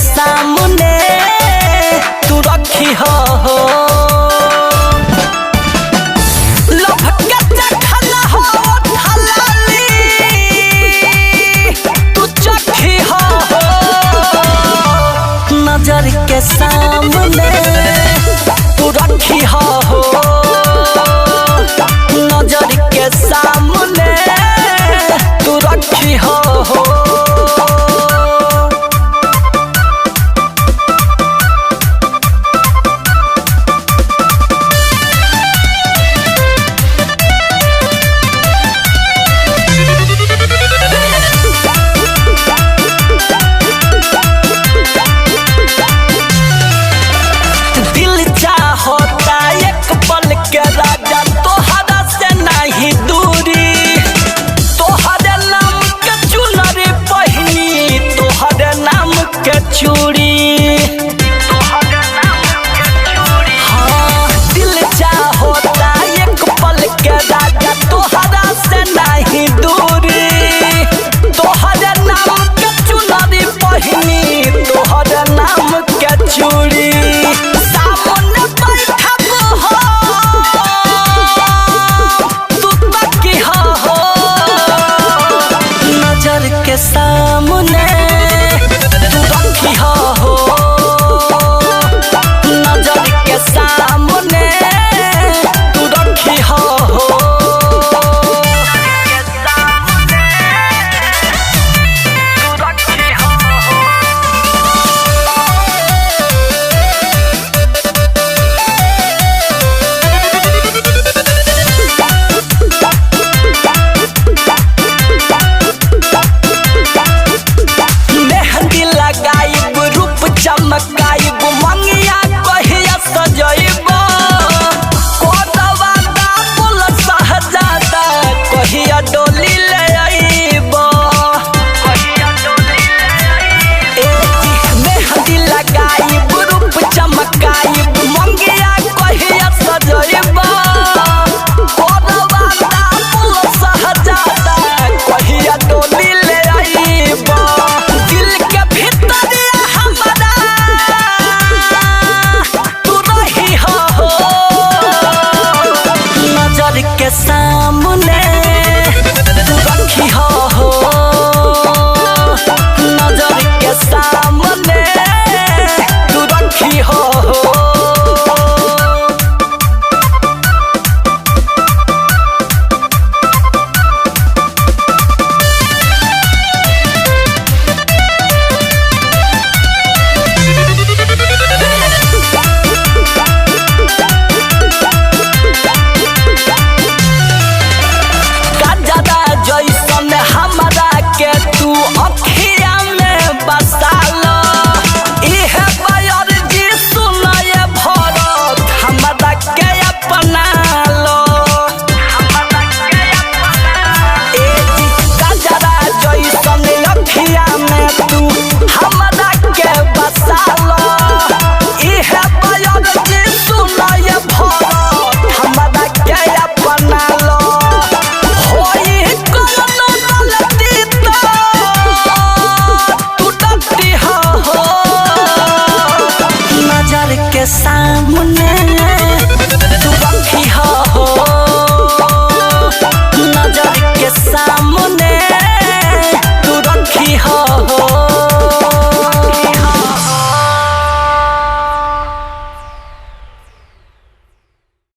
सामने तू रखी हो लभ के चखला हो हलाली तू चखी हो नजर के सामने तू रखी हो नजर के सामने तू रखी हो चूड़ी हाँ दिल चाहता एक पल के राजा तोहरा से नहीं दूरी तोहरे नाम के चुनरी पहिनी तोहरे नाम के चूड़ी सामने बैठब हो तू तकी हो नजर के सामने नजर के सामने तू रखी हो मेहंदी लगाइब रूप चमकाइब मंगिया कहिया सजइब कोरवा दापुल सहजादा कहिया डोली ले आइब मेहंदी लगाइब रूप चमकाइब मंगिया कहिया सजइब कोरवा दापुल सहजादा कहिया डोली ले आइब दिल के भीतरिया हमरा तू रही हो नजर के सामने तू रखी हो नजर के सामने तू रखी हो जैसन हमरा के तू अखिया में बसाल इहे बयर जी सुनाए भरत हमरा के अपना लो गजरा जैसन अखिया में तू हमरा के बसाल इहे बयर जी सुनाए भरत हमरा के अपना लो नजर के सामने